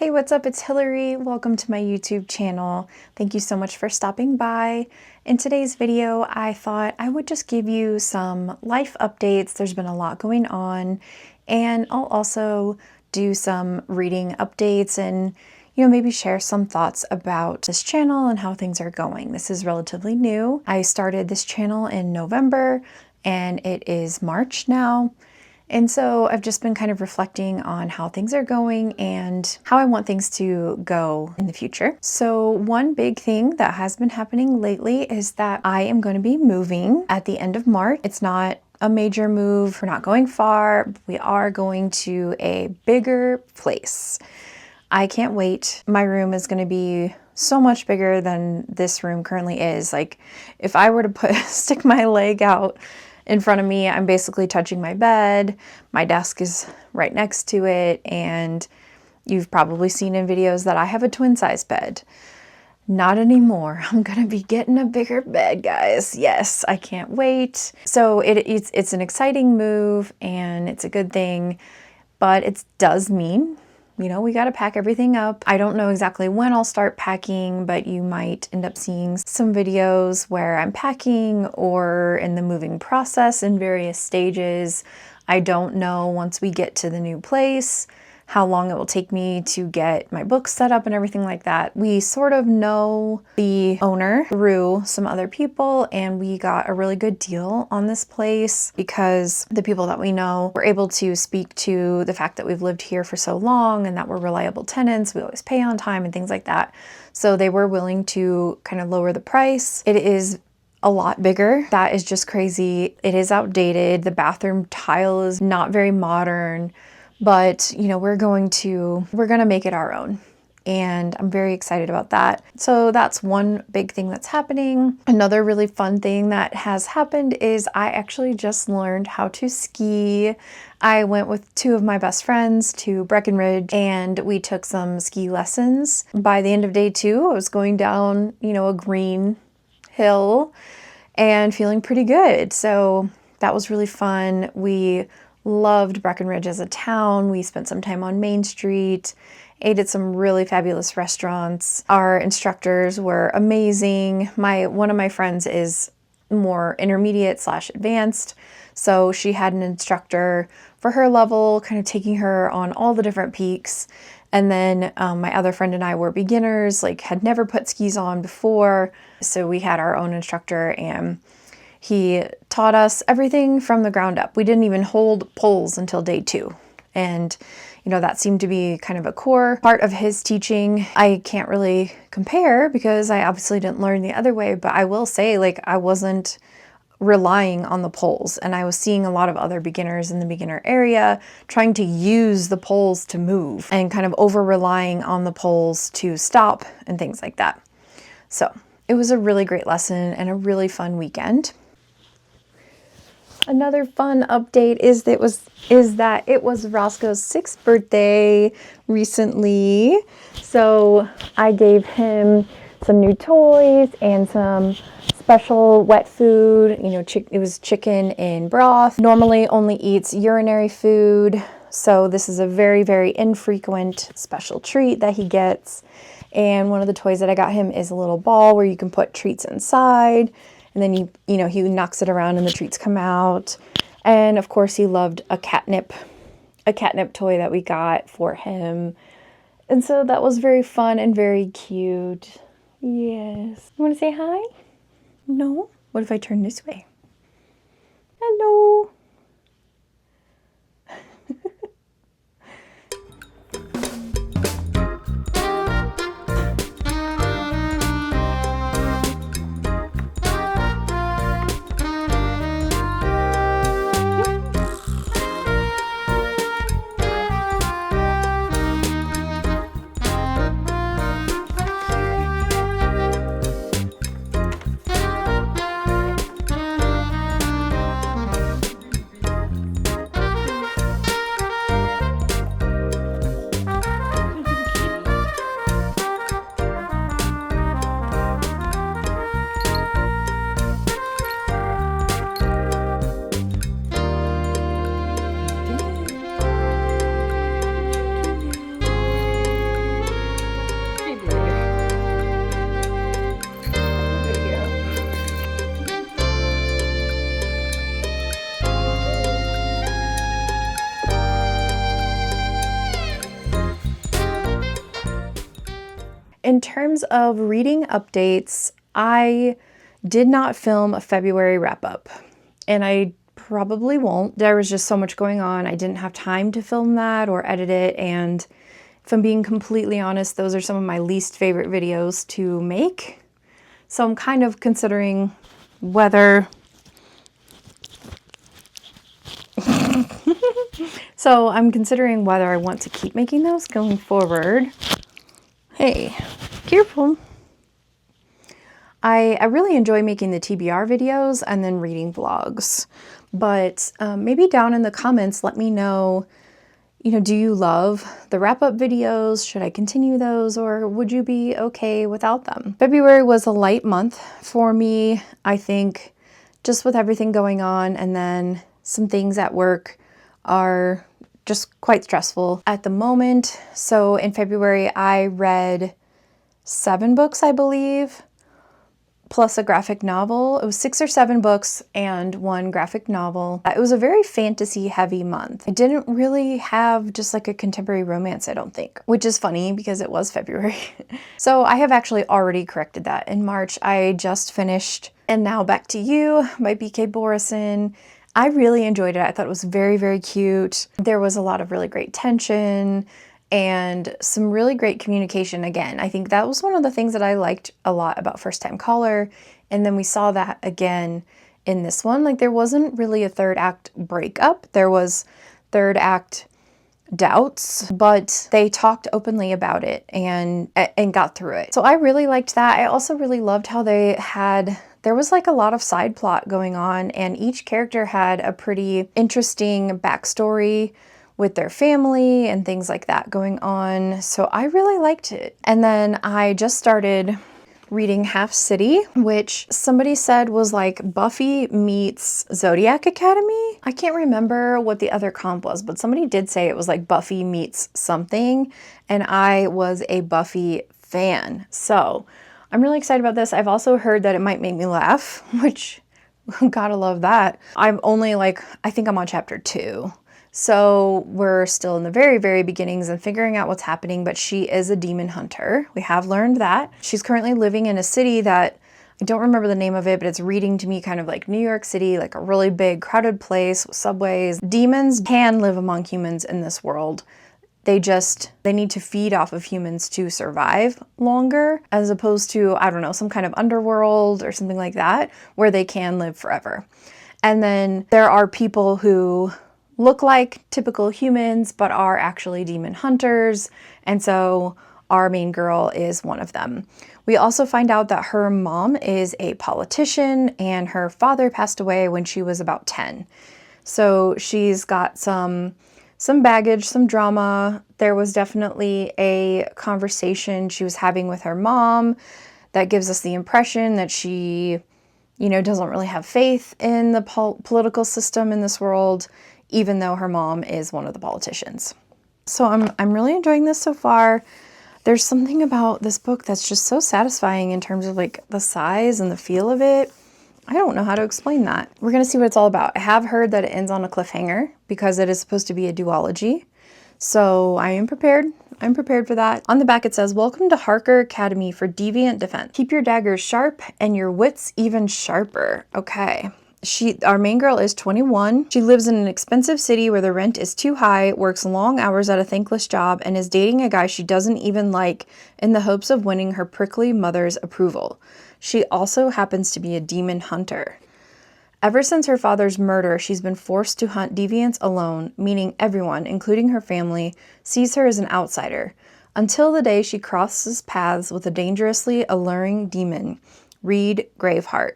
Hey, what's up? It's Hillary. Welcome to my YouTube channel. Thank you so much for stopping by. In today's video, I thought I would just give you some life updates. There's been a lot going on, and I'll also do some reading updates and maybe share some thoughts about this channel and how things are going. This is relatively new. I started this channel in November and it is March now. And so I've just been kind of reflecting on how things are going and how I want things to go in the future. So one big thing that has been happening lately is that I am going to be moving at the end of March. It's not a major move. We're not going far. We are going to a bigger place. I can't wait. My room is going to be so much bigger than this room currently is. Like if I were to stick my leg out in front of me, I'm basically touching my bed. My desk is right next to it, and you've probably seen in videos that I have a twin size bed. Not anymore. I'm gonna be getting a bigger bed, guys. Yes, I can't wait. So it's an exciting move and it's a good thing, but it does mean we got to pack everything up. I don't know exactly when I'll start packing, but you might end up seeing some videos where I'm packing or in the moving process in various stages. I don't know once we get to the new place how long it will take me to get my books set up and everything like that. We sort of know the owner through some other people, and we got a really good deal on this place because the people that we know were able to speak to the fact that we've lived here for so long and that we're reliable tenants. We always pay on time and things like that. So they were willing to kind of lower the price. It is a lot bigger. That is just crazy. It is outdated. The bathroom tile is not very modern. But, we're going to make it our own. And I'm very excited about that. So that's one big thing that's happening. Another really fun thing that has happened is I actually just learned how to ski. I went with two of my best friends to Breckenridge and we took some ski lessons. By the end of day 2, I was going down, a green hill and feeling pretty good. So that was really fun. We loved Breckenridge as a town. We spent some time on Main Street, ate at some really fabulous restaurants. Our instructors were amazing. One of my friends is more intermediate / advanced, so she had an instructor for her level, kind of taking her on all the different peaks. And then my other friend and I were beginners, had never put skis on before, so we had our own instructor, and he taught us everything from the ground up. We didn't even hold poles until day 2. And, that seemed to be kind of a core part of his teaching. I can't really compare because I obviously didn't learn the other way, but I will say, I wasn't relying on the poles. And I was seeing a lot of other beginners in the beginner area trying to use the poles to move and kind of over-relying on the poles to stop and things like that. So it was a really great lesson and a really fun weekend. Another fun update is that it was Roscoe's 6th birthday recently. So I gave him some new toys and some special wet food. It was chicken in broth. Normally only eats urinary food. So this is a very, very infrequent special treat that he gets. And one of the toys that I got him is a little ball where you can put treats inside. And then he knocks it around and the treats come out. And of course he loved a catnip toy that we got for him. And so that was very fun and very cute. Yes. You want to say hi? No? What if I turn this way? Hello. In terms of reading updates, I did not film a February wrap-up, and I probably won't. There was just so much going on. I didn't have time to film that or edit it, and if I'm being completely honest, those are some of my least favorite videos to make. So I'm kind of considering whether... So I'm considering whether I want to keep making those going forward. Hey, careful. I really enjoy making the TBR videos and then reading vlogs, but maybe down in the comments, let me know, do you love the wrap-up videos? Should I continue those, or would you be okay without them? February was a light month for me, I think, just with everything going on, and then some things at work are just quite stressful at the moment. So in February, I read 7 books, I believe, plus a graphic novel. It was 6 or 7 books and 1 graphic novel. It was a very fantasy heavy month. I didn't really have just like a contemporary romance, I don't think, which is funny because it was February. So I have actually already corrected that. In March, I just finished And Now Back to You by BK Borison. I really enjoyed it. I thought it was very, very cute. There was a lot of really great tension and some really great communication. Again, I think that was one of the things that I liked a lot about First Time Caller. And then we saw that again in this one. Like, there wasn't really a third act breakup. There was third act doubts, but they talked openly about it and got through it. So I really liked that. I also really loved how there was like a lot of side plot going on, and each character had a pretty interesting backstory with their family and things like that going on. So I really liked it. And then I just started reading Half City, which somebody said was like Buffy meets Zodiac Academy. I can't remember what the other comp was, but somebody did say it was like Buffy meets something, and I was a Buffy fan. So I'm really excited about this. I've also heard that it might make me laugh, which gotta love that. I'm only like, I think I'm on chapter 2. So we're still in the very, very beginnings and figuring out what's happening, but she is a demon hunter. We have learned that. She's currently living in a city that, I don't remember the name of it, but it's reading to me kind of like New York City, like a really big crowded place with subways. Demons can live among humans in this world. They need to feed off of humans to survive longer, as opposed to, I don't know, some kind of underworld or something like that, where they can live forever. And then there are people who look like typical humans, but are actually demon hunters. And so our main girl is one of them. We also find out that her mom is a politician and her father passed away when she was about 10. So she's got some baggage, some drama. There was definitely a conversation she was having with her mom that gives us the impression that she, doesn't really have faith in the political system in this world, even though her mom is one of the politicians. So I'm really enjoying this so far. There's something about this book that's just so satisfying in terms of like the size and the feel of it. I don't know how to explain that. We're gonna see what it's all about. I have heard that it ends on a cliffhanger because it is supposed to be a duology. So I am prepared. I'm prepared for that. On the back it says, "Welcome to Harker Academy for Deviant Defense. Keep your daggers sharp and your wits even sharper." Okay. Our main girl is 21. She lives in an expensive city where the rent is too high, works long hours at a thankless job, and is dating a guy she doesn't even like in the hopes of winning her prickly mother's approval. She also happens to be a demon hunter. Ever since her father's murder, she's been forced to hunt deviants alone, meaning everyone, including her family, sees her as an outsider, until the day she crosses paths with a dangerously alluring demon, Reed Graveheart.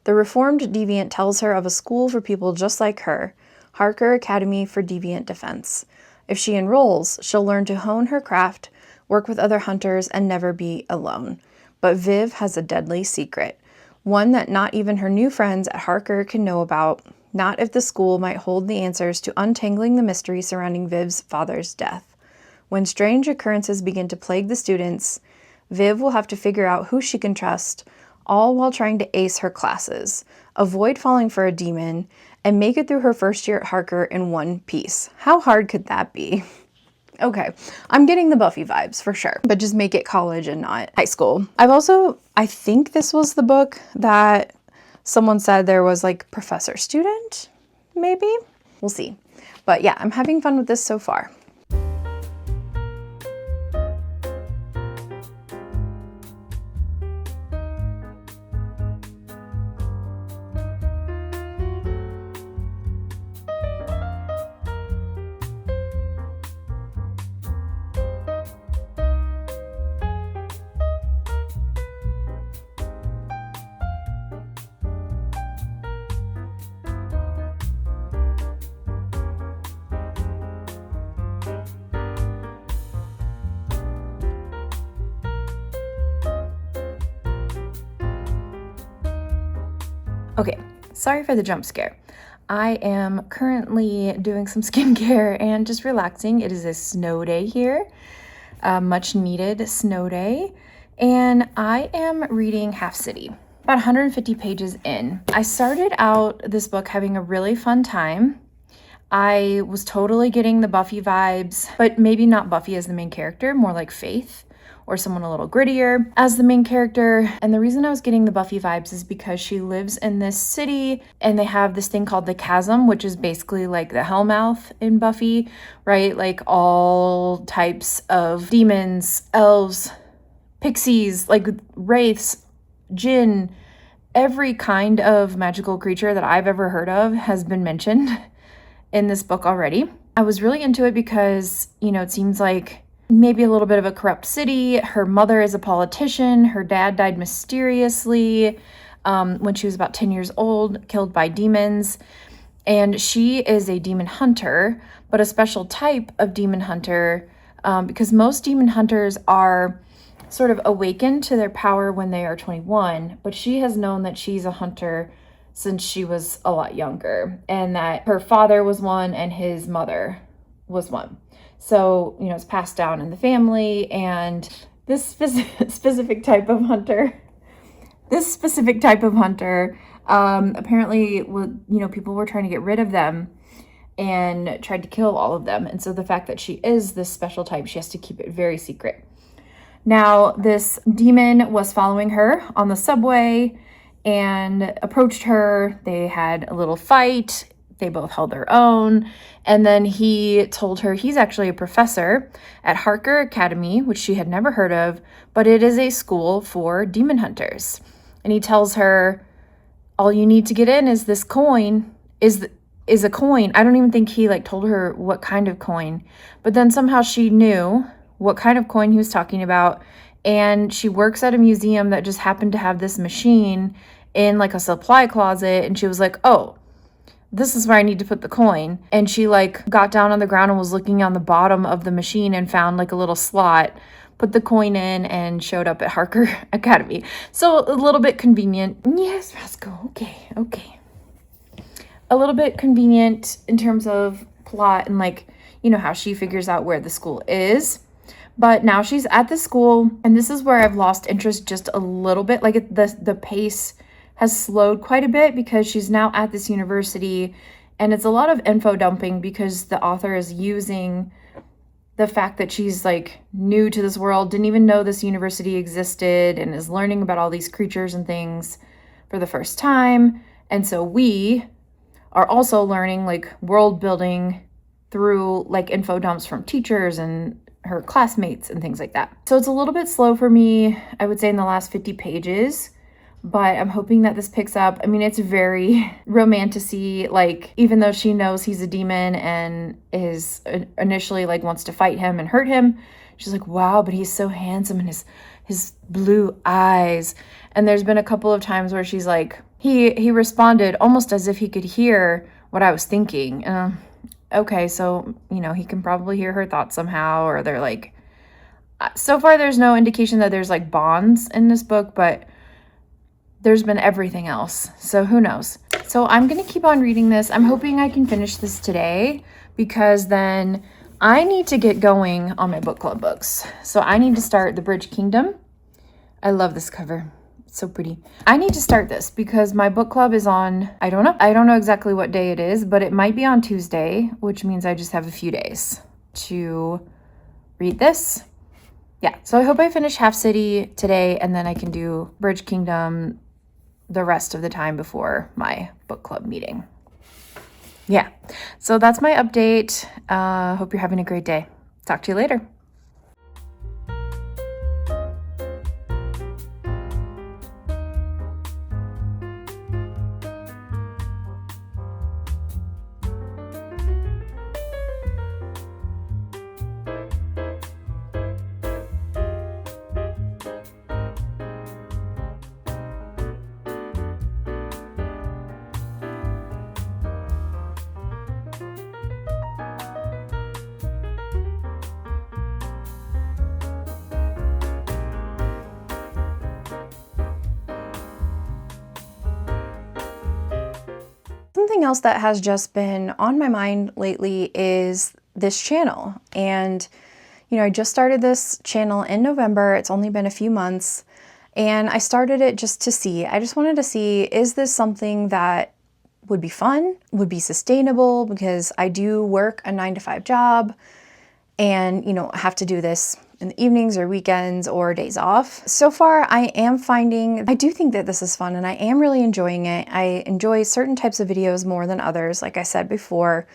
The reformed deviant tells her of a school for people just like her, Harker Academy for Deviant Defense. If she enrolls, she'll learn to hone her craft, work with other hunters, and never be alone. But Viv has a deadly secret, one that not even her new friends at Harker can know about, not if the school might hold the answers to untangling the mystery surrounding Viv's father's death. When strange occurrences begin to plague the students, Viv will have to figure out who she can trust, all while trying to ace her classes, avoid falling for a demon, and make it through her first year at Harker in one piece. How hard could that be? Okay, I'm getting the Buffy vibes for sure, but just make it college and not high school. I think this was the book that someone said there was like professor student, maybe? We'll see. But yeah, I'm having fun with this so far. Okay, sorry for the jump scare. I am currently doing some skincare and just relaxing. It is a snow day here, a much needed snow day, and I am reading Half City, about 150 pages in. I started out this book having a really fun time. I was totally getting the Buffy vibes, but maybe not Buffy as the main character, more like Faith, or someone a little grittier as the main character. And the reason I was getting the Buffy vibes is because she lives in this city and they have this thing called the Chasm, which is basically like the Hellmouth in Buffy, right? Like all types of demons, elves, pixies, like wraiths, jinn, every kind of magical creature that I've ever heard of has been mentioned in this book already. I was really into it because, it seems like maybe a little bit of a corrupt city. Her mother is a politician. Her dad died mysteriously when she was about 10 years old, killed by demons. And she is a demon hunter, but a special type of demon hunter because most demon hunters are sort of awakened to their power when they are 21. But she has known that she's a hunter since she was a lot younger, and that her father was one and his mother was one. So, it's passed down in the family, and this specific type of hunter, apparently, people were trying to get rid of them and tried to kill all of them. And so the fact that she is this special type, she has to keep it very secret. Now, this demon was following her on the subway and approached her. They had a little fight. They both held their own. And then he told her he's actually a professor at Harker Academy, which she had never heard of, but it is a school for demon hunters. And he tells her, all you need to get in is this coin, is a coin. I don't even think he told her what kind of coin, but then somehow she knew what kind of coin he was talking about. And she works at a museum that just happened to have this machine in a supply closet. And she was like, oh, this is where I need to put the coin. And she got down on the ground and was looking on the bottom of the machine and found a little slot, put the coin in, and showed up at Harker Academy. So a little bit convenient. Yes, Roscoe. Okay. A little bit convenient in terms of plot and how she figures out where the school is. But now she's at the school, and this is where I've lost interest just a little bit. The pace has slowed quite a bit because she's now at this university, and it's a lot of info dumping because the author is using the fact that she's new to this world, didn't even know this university existed, and is learning about all these creatures and things for the first time. And so we are also learning world building through info dumps from teachers and her classmates and things like that. So it's a little bit slow for me, I would say, in the last 50 pages. But I'm hoping that this picks up. I mean, it's very romantasy, even though she knows he's a demon and is initially wants to fight him and hurt him, she's like, wow, but he's so handsome, and his blue eyes. And there's been a couple of times where she's he responded almost as if he could hear what I was thinking. Okay, so, he can probably hear her thoughts somehow, or they're so far there's no indication that there's bonds in this book, but there's been everything else, so who knows. So I'm gonna keep on reading this. I'm hoping I can finish this today, because then I need to get going on my book club books. So I need to start The Bridge Kingdom. I love this cover. It's so pretty. I need to start this because my book club is on, I don't know exactly what day it is, but it might be on Tuesday, which means I just have a few days to read this. Yeah, so I hope I finish Half City today, and then I can do Bridge Kingdom the rest of the time before my book club meeting. Yeah, so that's my update. Hope you're having a great day. Talk to you later. Something else that has just been on my mind lately is this channel. And, you know, I just started this channel in November. It's only been a few months. And I started it just to see. I just wanted to see, is this something that would be fun, would be sustainable? Because I do work a 9-to-5 job and, you know, have to do this in the evenings or weekends or days off. So far, I do think that this is fun and I am really enjoying it. I enjoy certain types of videos more than others, like I said before,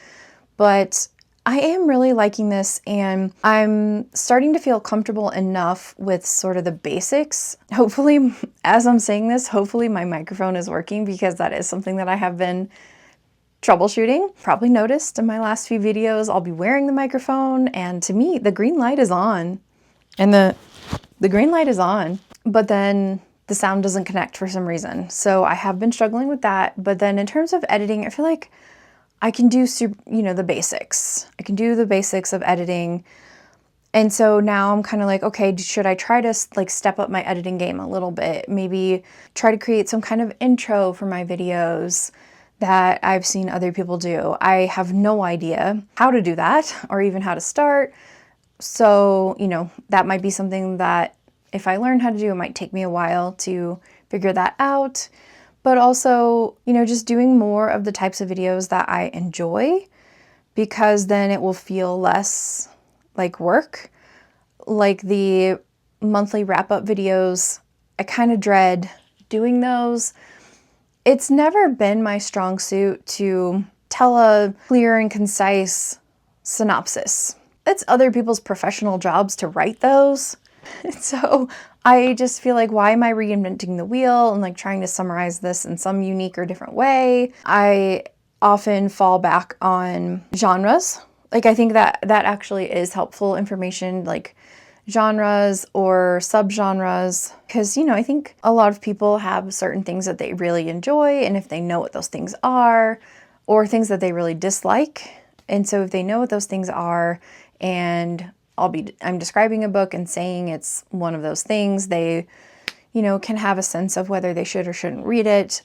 but I am really liking this and I'm starting to feel comfortable enough with sort of the basics. Hopefully, as I'm saying this, hopefully my microphone is working because that is something that I have been troubleshooting. Probably noticed in my last few videos, I'll be wearing the microphone and to me, the green light is on. And the green light is on, but then the sound doesn't connect for some reason. So I have been struggling with that. But then in terms of editing, I feel like I can do, the basics. I can do the basics of editing. And so now I'm kind of like, okay, should I try to like step up my editing game a little bit? Maybe try to create some kind of intro for my videos that I've seen other people do. I have no idea how to do that or even how to start. So, that might be something that if I learn how to do, it might take me a while to figure that out. But also, just doing more of the types of videos that I enjoy, because then it will feel less like work. Like the monthly wrap-up videos, I kind of dread doing those. It's never been my strong suit to tell a clear and concise synopsis. It's other people's professional jobs to write those. So I just feel like, why am I reinventing the wheel and like trying to summarize this in some unique or different way? I often fall back on genres. Like I think that actually is helpful information, like genres or subgenres, because I think a lot of people have certain things that they really enjoy, and if they know what those things are, or things that they really dislike. And so if they know what those things are, and I'm describing a book and saying it's one of those things, they, can have a sense of whether they should or shouldn't read it.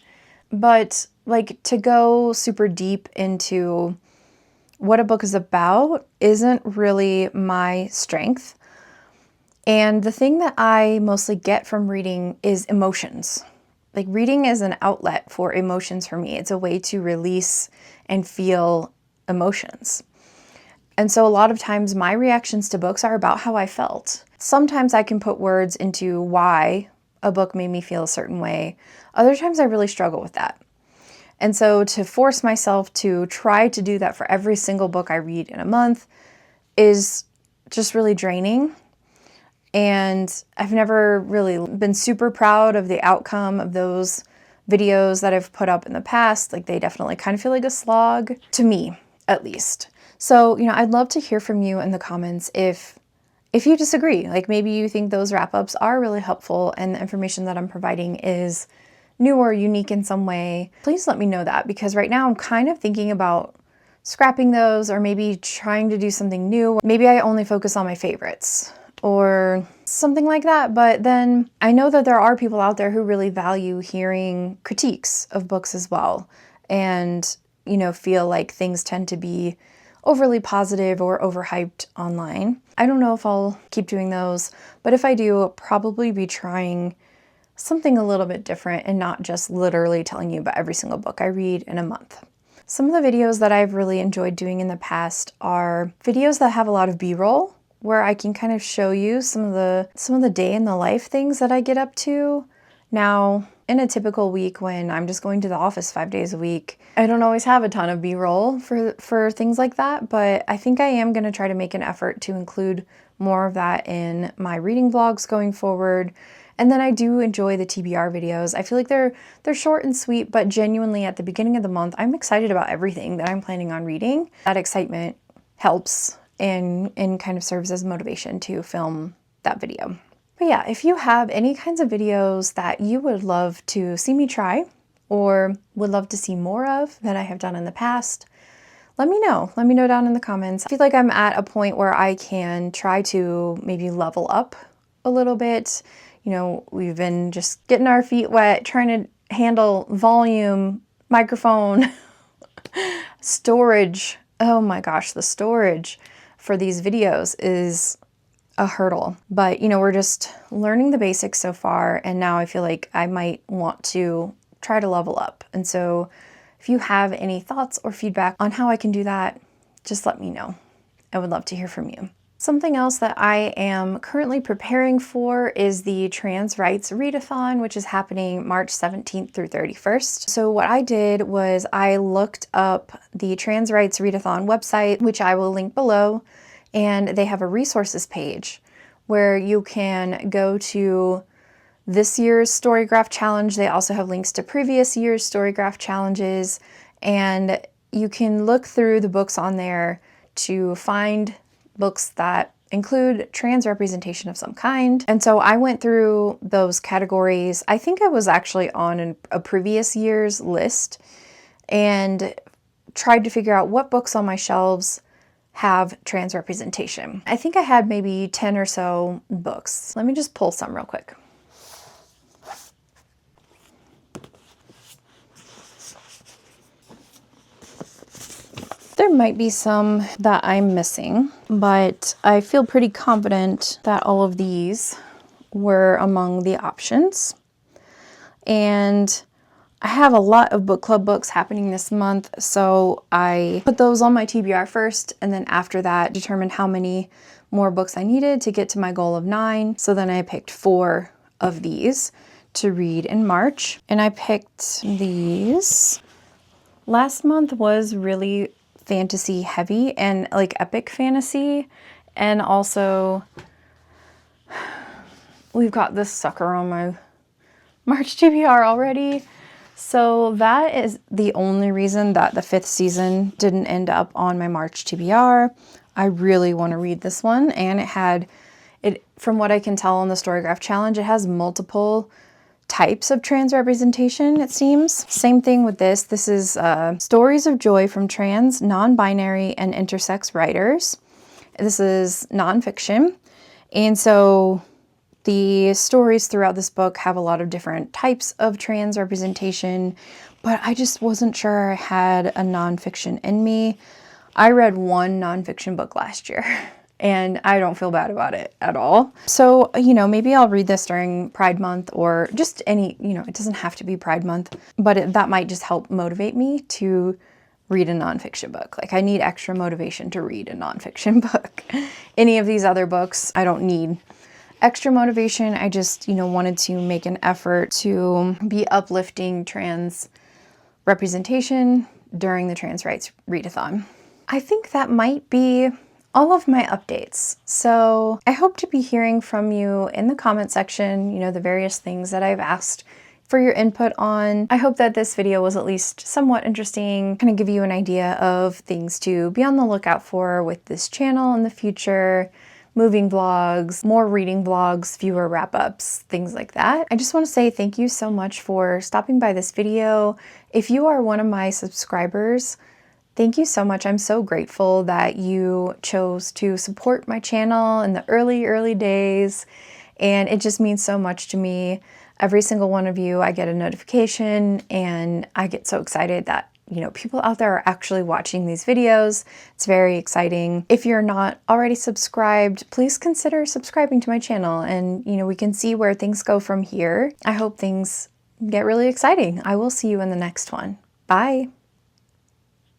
But like to go super deep into what a book is about isn't really my strength. And the thing that I mostly get from reading is emotions. Like reading is an outlet for emotions for me. It's a way to release and feel emotions. And so a lot of times my reactions to books are about how I felt. Sometimes I can put words into why a book made me feel a certain way. Other times I really struggle with that. And so to force myself to try to do that for every single book I read in a month is just really draining. And I've never really been super proud of the outcome of those videos that I've put up in the past. Like they definitely kind of feel like a slog, to me at least. So, I'd love to hear from you in the comments if you disagree. Like maybe you think those wrap-ups are really helpful and the information that I'm providing is new or unique in some way. Please let me know that, because right now I'm kind of thinking about scrapping those or maybe trying to do something new. Maybe I only focus on my favorites or something like that. But then I know that there are people out there who really value hearing critiques of books as well, and, feel like things tend to be overly positive or overhyped online. I don't know if I'll keep doing those, but if I do, I'll probably be trying something a little bit different and not just literally telling you about every single book I read in a month. Some of the videos that I've really enjoyed doing in the past are videos that have a lot of B-roll. where I can kind of show you some of the day in the life things that I get up to. Now, in a typical week when I'm just going to the office 5 days a week, I don't always have a ton of B-roll for things like that, but I think I am going to try to make an effort to include more of that in my reading vlogs going forward. And then I do enjoy the TBR videos. I feel like they're short and sweet, but genuinely at the beginning of the month, I'm excited about everything that I'm planning on reading. That excitement helps and kind of serves as motivation to film that video. But yeah, if you have any kinds of videos that you would love to see me try or would love to see more of that I have done in the past, let me know. Let me know down in the comments. I feel like I'm at a point where I can try to maybe level up a little bit. You know, we've been just getting our feet wet, trying to handle volume, microphone, storage. Oh my gosh, the storage for these videos is a hurdle. But, you know, we're just learning the basics so far, and now I feel like I might want to try to level up. And so if you have any thoughts or feedback on how I can do that, just let me know. I would love to hear from you. Something else that I am currently preparing for is the Trans Rights Readathon, which is happening March 17th through 31st. So what I did was I looked up the Trans Rights Readathon website, which I will link below, and they have a resources page where you can go to this year's Storygraph Challenge. They also have links to previous year's Storygraph Challenges, and you can look through the books on there to find books that include trans representation of some kind. And so I went through those categories. I think I was actually on a previous year's list and tried to figure out what books on my shelves have trans representation. I think I had maybe 10 or so books. Let me just pull some real quick. There might be some that I'm missing, but I feel pretty confident that all of these were among the options. And I have a lot of book club books happening this month, so I put those on my TBR first, and then after that determined how many more books I needed to get to my goal of 9. So then I picked 4 of these to read in March, and I picked these. Last month was really fantasy heavy and like epic fantasy, and also we've got this sucker on my March TBR already. So that is the only reason that the 5th season didn't end up on my March TBR. I really want to read this one, and it from what I can tell on the Storygraph Challenge, it has multiple types of trans representation, it seems. Same thing with this. This is Stories of Joy from Trans, Non-Binary, and Intersex Writers. This is nonfiction. And so the stories throughout this book have a lot of different types of trans representation, but I just wasn't sure I had a nonfiction in me. I read one nonfiction book last year, and I don't feel bad about it at all. So, you know, maybe I'll read this during Pride Month, or just any, you know, it doesn't have to be Pride Month, but that might just help motivate me to read a nonfiction book. Like, I need extra motivation to read a nonfiction book. Any of these other books, I don't need extra motivation. I just, you know, wanted to make an effort to be uplifting trans representation during the Trans Rights Readathon. I think that might be all of my updates. So I hope to be hearing from you in the comment section, you know, the various things that I've asked for your input on. I hope that this video was at least somewhat interesting, kind of give you an idea of things to be on the lookout for with this channel in the future. Moving vlogs, more reading vlogs, viewer wrap-ups, things like that. I just want to say thank you so much for stopping by this video. If you are one of my subscribers, thank you so much. I'm so grateful that you chose to support my channel in the early days, and it just means so much to me. Every single one of you, I get a notification, and I get so excited that, you know, people out there are actually watching these videos. It's very exciting. If you're not already subscribed, please consider subscribing to my channel, and, you know, we can see where things go from here. I hope things get really exciting. I will see you in the next one. Bye.